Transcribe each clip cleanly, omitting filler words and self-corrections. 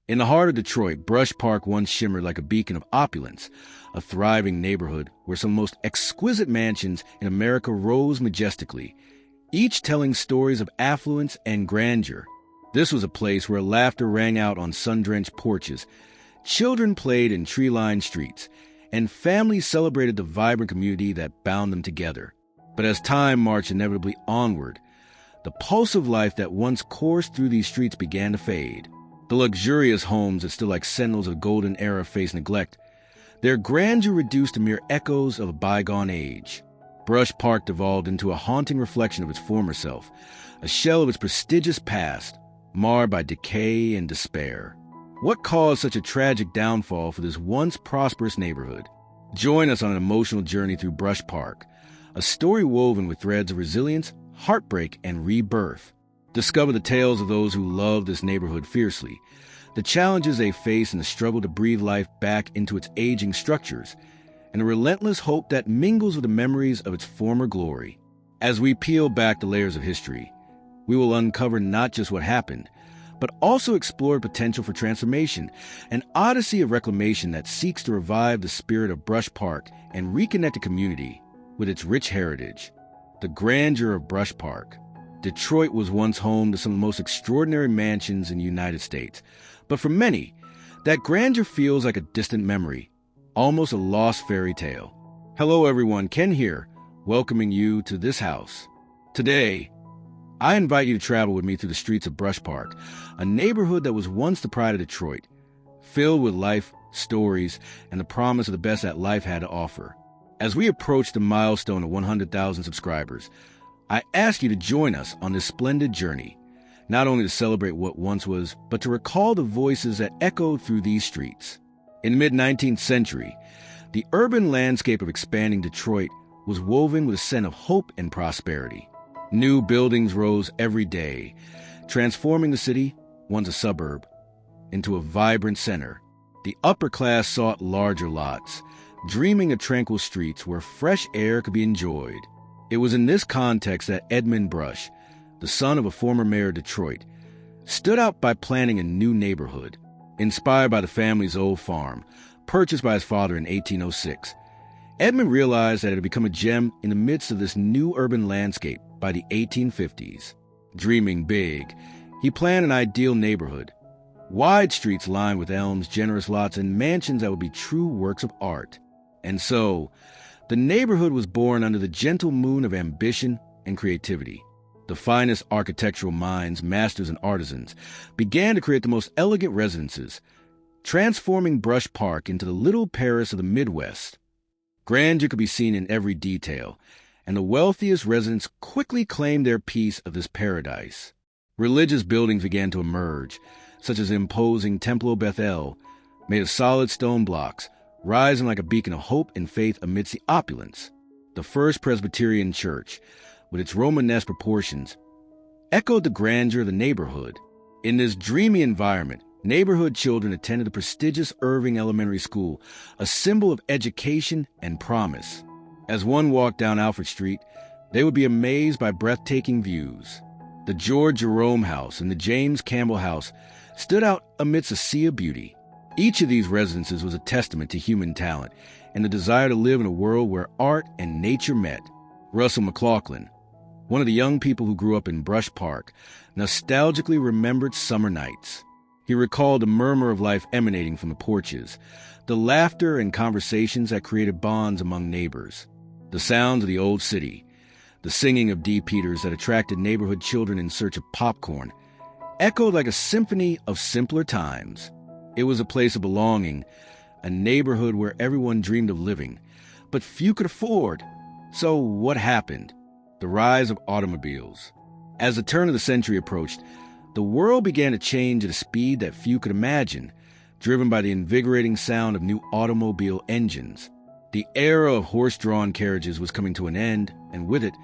In the heart of Detroit, Brush Park once shimmered like a beacon of opulence, a thriving neighborhood where some of the most exquisite mansions in America rose majestically, each telling stories of affluence and grandeur. This was a place where laughter rang out on sun-drenched porches, children played in tree-lined streets, and families celebrated the vibrant community that bound them together. But as time marched inevitably onward, the pulse of life that once coursed through these streets began to fade. The luxurious homes that stood like sentinels of the golden era faced neglect, their grandeur reduced to mere echoes of a bygone age. Brush Park devolved into a haunting reflection of its former self, a shell of its prestigious past, marred by decay and despair. What caused such a tragic downfall for this once prosperous neighborhood? Join us on an emotional journey through Brush Park, a story woven with threads of resilience, heartbreak, and rebirth. Discover the tales of those who love this neighborhood fiercely, the challenges they face in the struggle to breathe life back into its aging structures, and the relentless hope that mingles with the memories of its former glory. As we peel back the layers of history, we will uncover not just what happened, but also explore potential for transformation, an odyssey of reclamation that seeks to revive the spirit of Brush Park and reconnect the community with its rich heritage. The grandeur of Brush Park. Detroit was once home to some of the most extraordinary mansions in the United States, but for many, that grandeur feels like a distant memory, almost a lost fairy tale. Hello everyone, Ken here, welcoming you to this house. Today, I invite you to travel with me through the streets of Brush Park, a neighborhood that was once the pride of Detroit, filled with life, stories, and the promise of the best that life had to offer. As we approach the milestone of 100,000 subscribers, I ask you to join us on this splendid journey, not only to celebrate what once was, but to recall the voices that echoed through these streets. In the mid-19th century, the urban landscape of expanding Detroit was woven with a sense of hope and prosperity. New buildings rose every day, transforming the city, once a suburb, into a vibrant center. The upper class sought larger lots, dreaming of tranquil streets where fresh air could be enjoyed. It was in this context that Edmund Brush, the son of a former mayor of Detroit, stood out by planning a new neighborhood. Inspired by the family's old farm, purchased by his father in 1806, Edmund realized that it had become a gem in the midst of this new urban landscape by the 1850s. Dreaming big, he planned an ideal neighborhood, wide streets lined with elms, generous lots, and mansions that would be true works of art. And so, the neighborhood was born under the gentle moon of ambition and creativity. The finest architectural minds, masters, and artisans began to create the most elegant residences, transforming Brush Park into the little Paris of the Midwest. Grandeur could be seen in every detail, and the wealthiest residents quickly claimed their piece of this paradise. Religious buildings began to emerge, such as the imposing Temple of Bethel, made of solid stone blocks, rising like a beacon of hope and faith amidst the opulence. The First Presbyterian Church, with its Romanesque proportions, echoed the grandeur of the neighborhood. In this dreamy environment, neighborhood children attended the prestigious Irving Elementary School, a symbol of education and promise. As one walked down Alfred Street, they would be amazed by breathtaking views. The George Jerome House and the James Campbell House stood out amidst a sea of beauty. Each of these residences was a testament to human talent and the desire to live in a world where art and nature met. Russell McLaughlin, one of the young people who grew up in Brush Park, nostalgically remembered summer nights. He recalled the murmur of life emanating from the porches, the laughter and conversations that created bonds among neighbors, the sounds of the old city, the singing of D. Peters that attracted neighborhood children in search of popcorn, echoed like a symphony of simpler times. It was a place of belonging, a neighborhood where everyone dreamed of living, but few could afford. So what happened? The rise of automobiles. As the turn of the century approached, the world began to change at a speed that few could imagine, driven by the invigorating sound of new automobile engines. The era of horse-drawn carriages was coming to an end, and with it,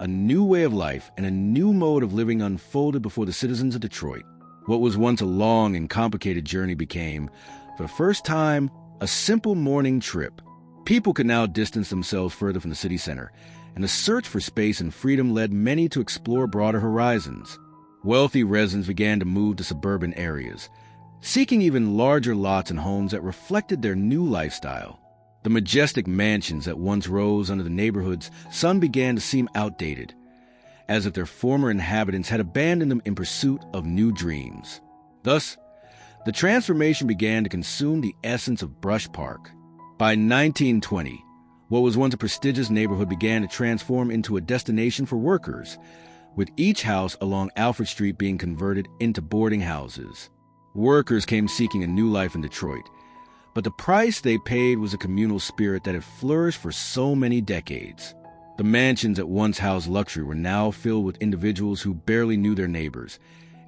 a new way of life and a new mode of living unfolded before the citizens of Detroit. What was once a long and complicated journey became, for the first time, a simple morning trip. People could now distance themselves further from the city center, and the search for space and freedom led many to explore broader horizons. Wealthy residents began to move to suburban areas, seeking even larger lots and homes that reflected their new lifestyle. The majestic mansions that once rose under the neighborhood's sun began to seem outdated, as if their former inhabitants had abandoned them in pursuit of new dreams. Thus, the transformation began to consume the essence of Brush Park. By 1920, what was once a prestigious neighborhood began to transform into a destination for workers, with each house along Alfred Street being converted into boarding houses. Workers came seeking a new life in Detroit, but the price they paid was a communal spirit that had flourished for so many decades. The mansions that once housed luxury were now filled with individuals who barely knew their neighbors,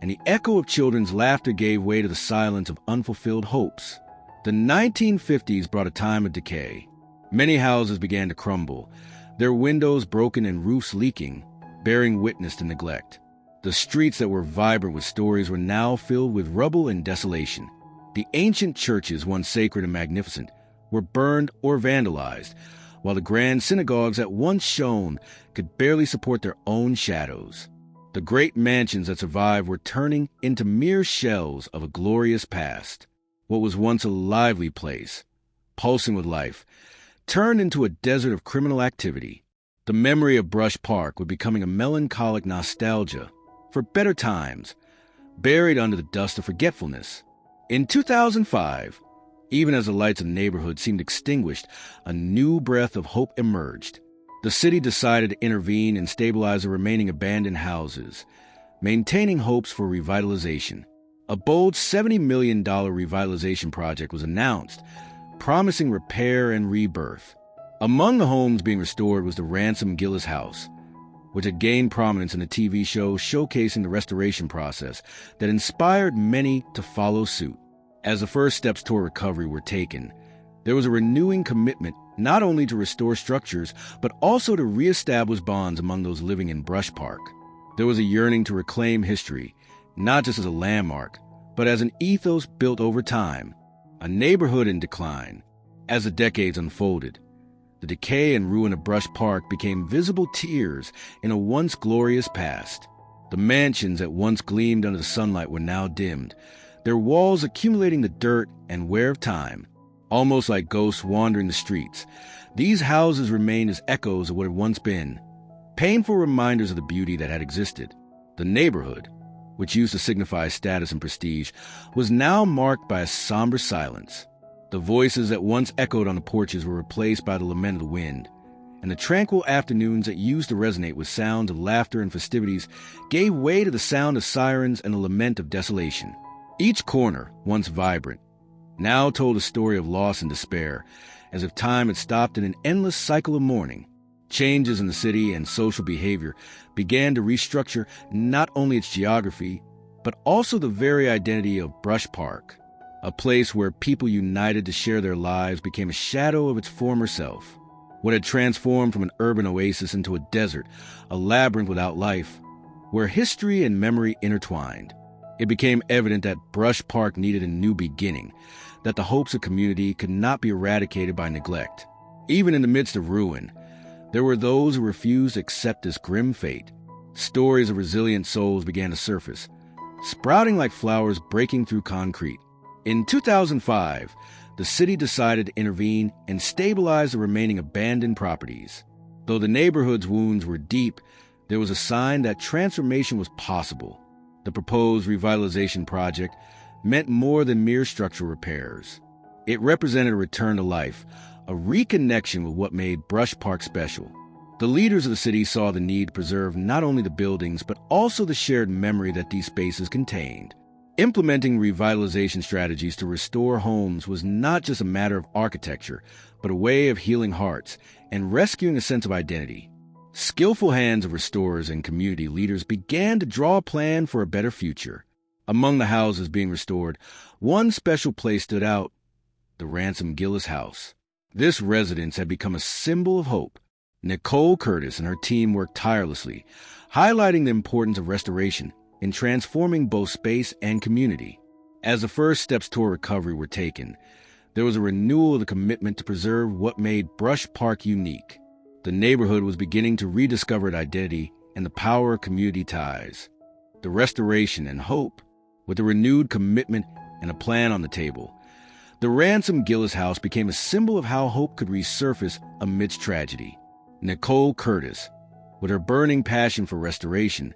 and the echo of children's laughter gave way to the silence of unfulfilled hopes. The 1950s brought a time of decay. Many houses began to crumble, their windows broken and roofs leaking, bearing witness to neglect. The streets that were vibrant with stories were now filled with rubble and desolation. The ancient churches, once sacred and magnificent, were burned or vandalized, while the grand synagogues that once shone could barely support their own shadows. The great mansions that survived were turning into mere shells of a glorious past. What was once a lively place, pulsing with life, turned into a desert of criminal activity. The memory of Brush Park was becoming a melancholic nostalgia for better times, buried under the dust of forgetfulness. In 2005, even as the lights of the neighborhood seemed extinguished, a new breath of hope emerged. The city decided to intervene and stabilize the remaining abandoned houses, maintaining hopes for revitalization. A bold $70 million revitalization project was announced, promising repair and rebirth. Among the homes being restored was the Ransom Gillis House, which had gained prominence in a TV show showcasing the restoration process that inspired many to follow suit. As the first steps toward recovery were taken, there was a renewing commitment not only to restore structures, but also to reestablish bonds among those living in Brush Park. There was a yearning to reclaim history, not just as a landmark, but as an ethos built over time, a neighborhood in decline. As the decades unfolded, the decay and ruin of Brush Park became visible tears in a once glorious past. The mansions that once gleamed under the sunlight were now dimmed, their walls accumulating the dirt and wear of time. Almost like ghosts wandering the streets, these houses remained as echoes of what had once been, painful reminders of the beauty that had existed. The neighborhood, which used to signify status and prestige, was now marked by a somber silence. The voices that once echoed on the porches were replaced by the lament of the wind, and the tranquil afternoons that used to resonate with sounds of laughter and festivities gave way to the sound of sirens and the lament of desolation. Each corner, once vibrant, now told a story of loss and despair, as if time had stopped in an endless cycle of mourning. Changes in the city and social behavior began to restructure not only its geography, but also the very identity of Brush Park. A place where people united to share their lives became a shadow of its former self. What had transformed from an urban oasis into a desert, a labyrinth without life, where history and memory intertwined. It became evident that Brush Park needed a new beginning, that the hopes of community could not be eradicated by neglect. Even in the midst of ruin, there were those who refused to accept this grim fate. Stories of resilient souls began to surface, sprouting like flowers breaking through concrete. In 2005, the city decided to intervene and stabilize the remaining abandoned properties. Though the neighborhood's wounds were deep, there was a sign that transformation was possible. The proposed revitalization project meant more than mere structural repairs. It represented a return to life, a reconnection with what made Brush Park special. The leaders of the city saw the need to preserve not only the buildings, but also the shared memory that these spaces contained. Implementing revitalization strategies to restore homes was not just a matter of architecture, but a way of healing hearts and rescuing a sense of identity. Skillful hands of restorers and community leaders began to draw a plan for a better future. Among the houses being restored, one special place stood out: the Ransom Gillis House. This residence had become a symbol of hope. Nicole Curtis and her team worked tirelessly, highlighting the importance of restoration in transforming both space and community. As the first steps toward recovery were taken, there was a renewal of the commitment to preserve what made Brush Park unique. The neighborhood was beginning to rediscover its identity and the power of community ties. The restoration and hope, with a renewed commitment, and a plan on the table. The Ransom Gillis house became a symbol of how hope could resurface amidst tragedy. Nicole Curtis, with her burning passion for restoration,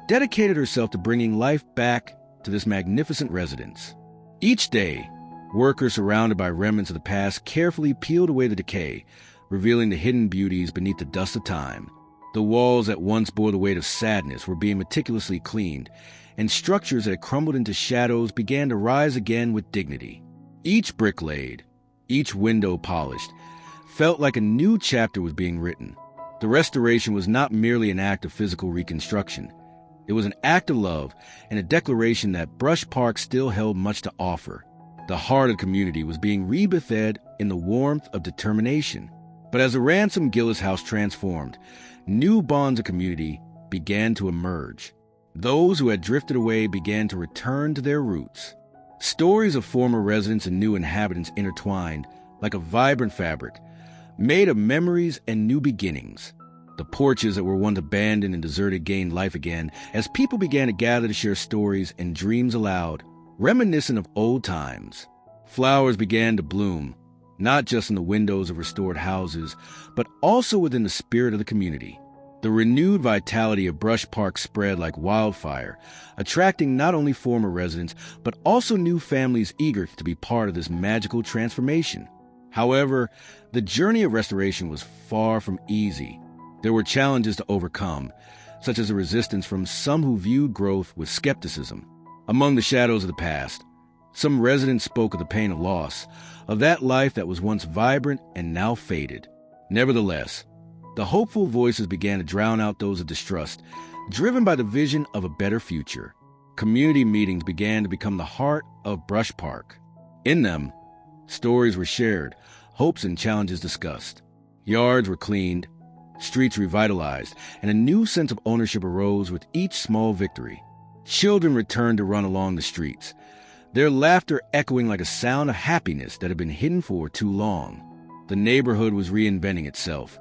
dedicated herself to bringing life back to this magnificent residence. Each day, workers surrounded by remnants of the past carefully peeled away the decay, revealing the hidden beauties beneath the dust of time. The walls that once bore the weight of sadness were being meticulously cleaned, and structures that had crumbled into shadows began to rise again with dignity. Each brick laid, each window polished, felt like a new chapter was being written. The restoration was not merely an act of physical reconstruction. It was an act of love and a declaration that Brush Park still held much to offer. The heart of the community was being rebirthed in the warmth of determination. But as the Ransom Gillis house transformed, new bonds of community began to emerge. Those who had drifted away began to return to their roots. Stories of former residents and new inhabitants intertwined like a vibrant fabric, made of memories and new beginnings. The porches that were once abandoned and deserted gained life again as people began to gather to share stories and dreams aloud, reminiscent of old times. Flowers began to bloom, not just in the windows of restored houses, but also within the spirit of the community. The renewed vitality of Brush Park spread like wildfire, attracting not only former residents, but also new families eager to be part of this magical transformation. However, the journey of restoration was far from easy. There were challenges to overcome, such as the resistance from some who viewed growth with skepticism. Among the shadows of the past, some residents spoke of the pain of loss, of that life that was once vibrant and now faded. Nevertheless, the hopeful voices began to drown out those of distrust, driven by the vision of a better future. Community meetings began to become the heart of Brush Park. In them, stories were shared, hopes and challenges discussed. Yards were cleaned, streets revitalized, and a new sense of ownership arose with each small victory. Children returned to run along the streets, their laughter echoing like a sound of happiness that had been hidden for too long. The neighborhood was reinventing itself,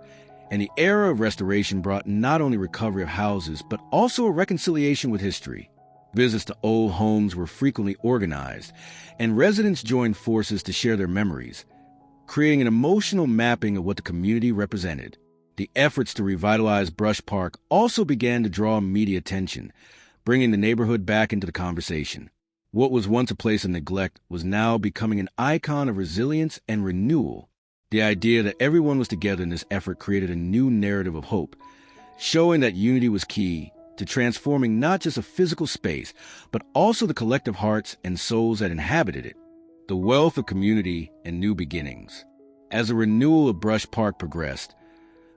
and the era of restoration brought not only recovery of houses, but also a reconciliation with history. Visits to old homes were frequently organized, and residents joined forces to share their memories, creating an emotional mapping of what the community represented. The efforts to revitalize Brush Park also began to draw media attention, bringing the neighborhood back into the conversation. What was once a place of neglect was now becoming an icon of resilience and renewal. The idea that everyone was together in this effort created a new narrative of hope, showing that unity was key to transforming not just a physical space, but also the collective hearts and souls that inhabited it. The wealth of community and new beginnings. As the renewal of Brush Park progressed,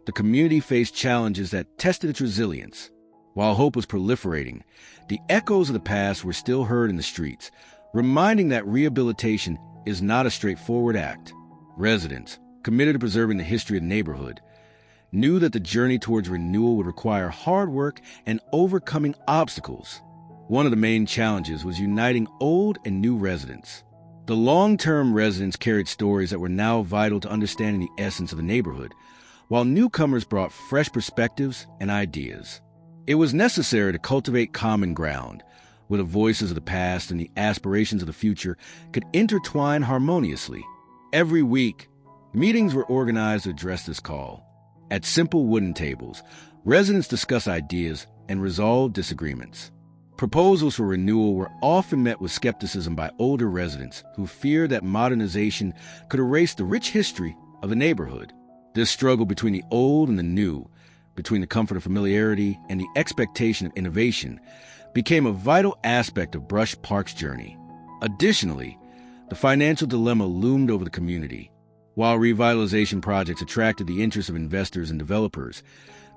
the community faced challenges that tested its resilience. While hope was proliferating, the echoes of the past were still heard in the streets, reminding that rehabilitation is not a straightforward act. Residents, committed to preserving the history of the neighborhood, knew that the journey towards renewal would require hard work and overcoming obstacles. One of the main challenges was uniting old and new residents. The long-term residents carried stories that were now vital to understanding the essence of the neighborhood, while newcomers brought fresh perspectives and ideas. It was necessary to cultivate common ground, where the voices of the past and the aspirations of the future could intertwine harmoniously. Every week, meetings were organized to address this call. At simple wooden tables, residents discussed ideas and resolved disagreements. Proposals for renewal were often met with skepticism by older residents who feared that modernization could erase the rich history of the neighborhood. This struggle between the old and the new, between the comfort of familiarity and the expectation of innovation, became a vital aspect of Brush Park's journey. Additionally, the financial dilemma loomed over the community. While revitalization projects attracted the interest of investors and developers,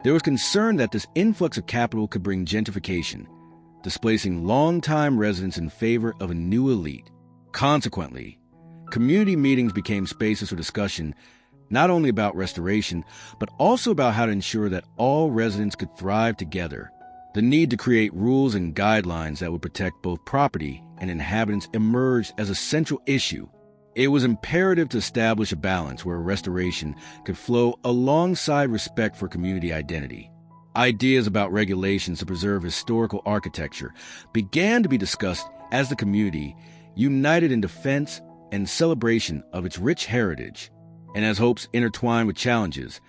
there was concern that this influx of capital could bring gentrification, displacing longtime residents in favor of a new elite. Consequently, community meetings became spaces for discussion not only about restoration, but also about how to ensure that all residents could thrive together. The need to create rules and guidelines that would protect both property and inhabitants emerged as a central issue. It was imperative to establish a balance where restoration could flow alongside respect for community identity. Ideas about regulations to preserve historical architecture began to be discussed as the community united in defense and celebration of its rich heritage. And as hopes intertwine with challenges,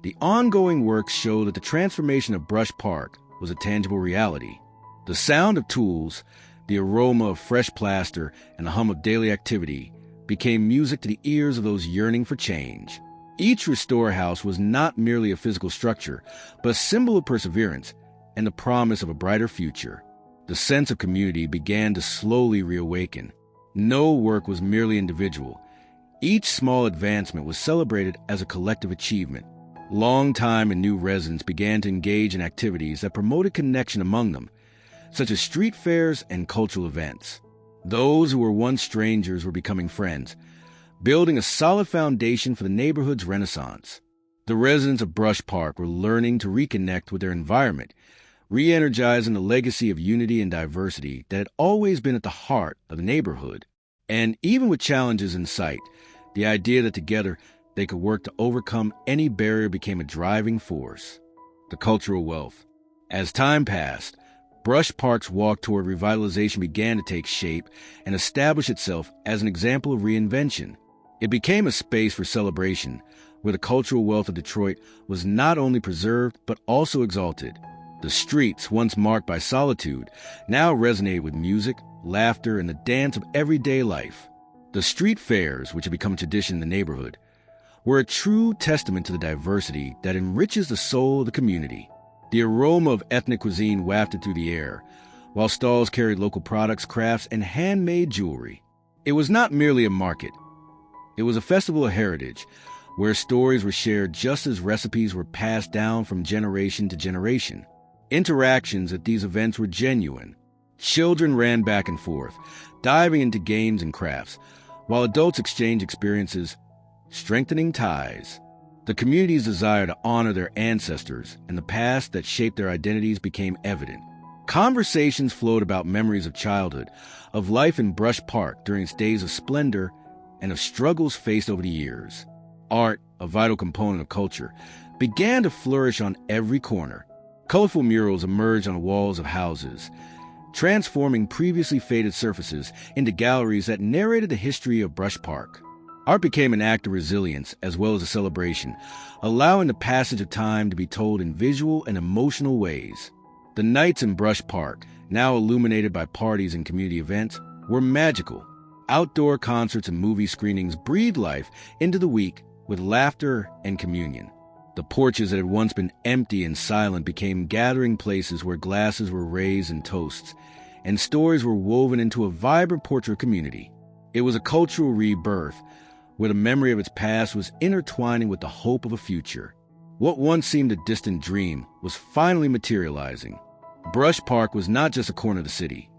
the ongoing work show that the transformation of Brush Park was a tangible reality. The sound of tools, the aroma of fresh plaster, and the hum of daily activity became music to the ears of those yearning for change. Each restore house was not merely a physical structure, but a symbol of perseverance and the promise of a brighter future. The sense of community began to slowly reawaken. No work was merely individual. Each small advancement was celebrated as a collective achievement. Long-time and new residents began to engage in activities that promoted connection among them, such as street fairs and cultural events. Those who were once strangers were becoming friends, building a solid foundation for the neighborhood's renaissance. The residents of Brush Park were learning to reconnect with their environment, re-energizing the legacy of unity and diversity that had always been at the heart of the neighborhood. And even with challenges in sight, the idea that together they could work to overcome any barrier became a driving force. The cultural wealth. As time passed, Brush Park's walk toward revitalization began to take shape and establish itself as an example of reinvention. It became a space for celebration, where the cultural wealth of Detroit was not only preserved but also exalted. The streets, once marked by solitude, now resonated with music, laughter, and the dance of everyday life. The street fairs, which had become a tradition in the neighborhood, were a true testament to the diversity that enriches the soul of the community. The aroma of ethnic cuisine wafted through the air, while stalls carried local products, crafts, and handmade jewelry. It was not merely a market. It was a festival of heritage, where stories were shared just as recipes were passed down from generation to generation. Interactions at these events were genuine. Children ran back and forth, diving into games and crafts, while adults exchanged experiences, strengthening ties. The community's desire to honor their ancestors and the past that shaped their identities became evident. Conversations flowed about memories of childhood, of life in Brush Park during its days of splendor, and of struggles faced over the years. Art, a vital component of culture, began to flourish on every corner. Colorful murals emerged on the walls of houses, transforming previously faded surfaces into galleries that narrated the history of Brush Park. Art became an act of resilience as well as a celebration, allowing the passage of time to be told in visual and emotional ways. The nights in Brush Park, now illuminated by parties and community events, were magical. Outdoor concerts and movie screenings breathed life into the week with laughter and communion. The porches that had once been empty and silent became gathering places where glasses were raised and toasts, and stories were woven into a vibrant portrait community. It was a cultural rebirth, where the memory of its past was intertwining with the hope of a future. What once seemed a distant dream was finally materializing. Brush Park was not just a corner of the city.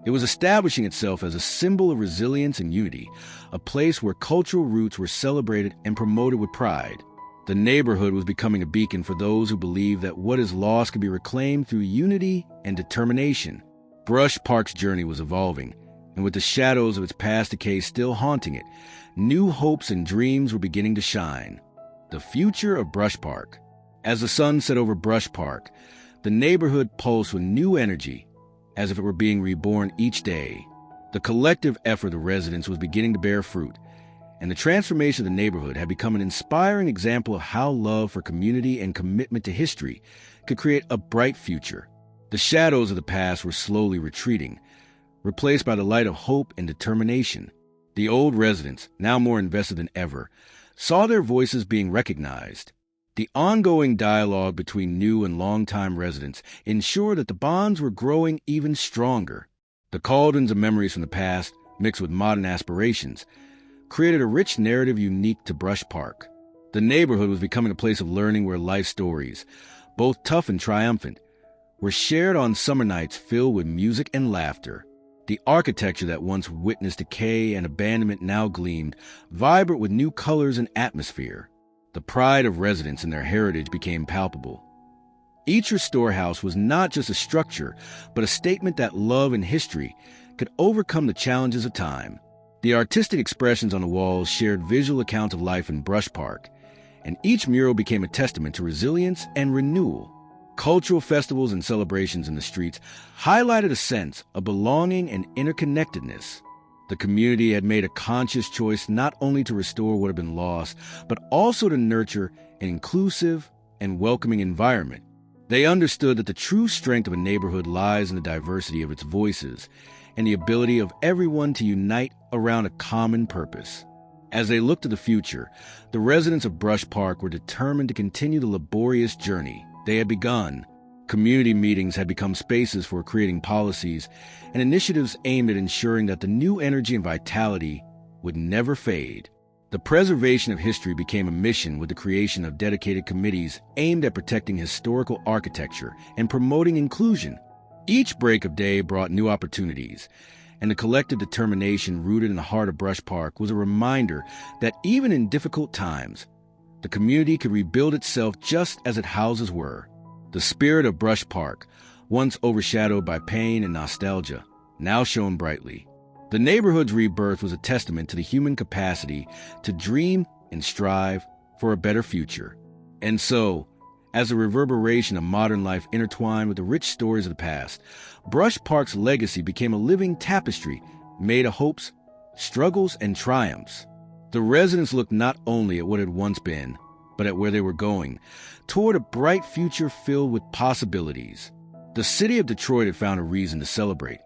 It was establishing itself as a symbol of resilience and unity, a place where cultural roots were celebrated and promoted with pride. The neighborhood was becoming a beacon for those who believed that what is lost could be reclaimed through unity and determination. Brush Park's journey was evolving, and with the shadows of its past decay still haunting it, new hopes and dreams were beginning to shine. The future of Brush Park. As the sun set over Brush Park, the neighborhood pulsed with new energy, as if it were being reborn each day. The collective effort of residents was beginning to bear fruit, and the transformation of the neighborhood had become an inspiring example of how love for community and commitment to history could create a bright future. The shadows of the past were slowly retreating, replaced by the light of hope and determination. The old residents, now more invested than ever, saw their voices being recognized. The ongoing dialogue between new and longtime residents ensured that the bonds were growing even stronger. The cauldrons of memories from the past, mixed with modern aspirations, created a rich narrative unique to Brush Park. The neighborhood was becoming a place of learning where life stories, both tough and triumphant, were shared on summer nights filled with music and laughter. The architecture that once witnessed decay and abandonment now gleamed, vibrant with new colors and atmosphere. The pride of residents in their heritage became palpable. Each restore house was not just a structure, but a statement that love and history could overcome the challenges of time. The artistic expressions on the walls shared visual accounts of life in Brush Park, and each mural became a testament to resilience and renewal. Cultural festivals and celebrations in the streets highlighted a sense of belonging and interconnectedness. The community had made a conscious choice not only to restore what had been lost, but also to nurture an inclusive and welcoming environment. They understood that the true strength of a neighborhood lies in the diversity of its voices and the ability of everyone to unite around a common purpose. As they looked to the future, the residents of Brush Park were determined to continue the laborious journey they had begun. Community meetings had become spaces for creating policies and initiatives aimed at ensuring that the new energy and vitality would never fade. The preservation of history became a mission with the creation of dedicated committees aimed at protecting historical architecture and promoting inclusion. Each break of day brought new opportunities, and the collective determination rooted in the heart of Brush Park was a reminder that even in difficult times, the community could rebuild itself just as its houses were. The spirit of Brush Park, once overshadowed by pain and nostalgia, now shone brightly. The neighborhood's rebirth was a testament to the human capacity to dream and strive for a better future. And so, as a reverberation of modern life intertwined with the rich stories of the past, Brush Park's legacy became a living tapestry made of hopes, struggles, and triumphs. The residents looked not only at what had once been, but at where they were going, toward a bright future filled with possibilities. The city of Detroit had found a reason to celebrate,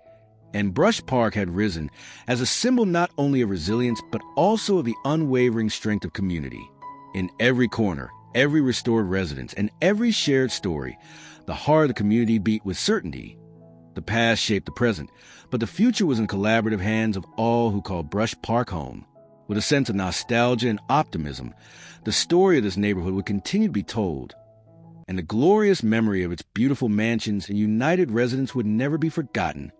and Brush Park had risen as a symbol not only of resilience, but also of the unwavering strength of community. In every corner, every restored residence, and every shared story, the heart of the community beat with certainty. The past shaped the present, but the future was in collaborative hands of all who called Brush Park home. With a sense of nostalgia and optimism, the story of this neighborhood would continue to be told, and the glorious memory of its beautiful mansions and united residents would never be forgotten.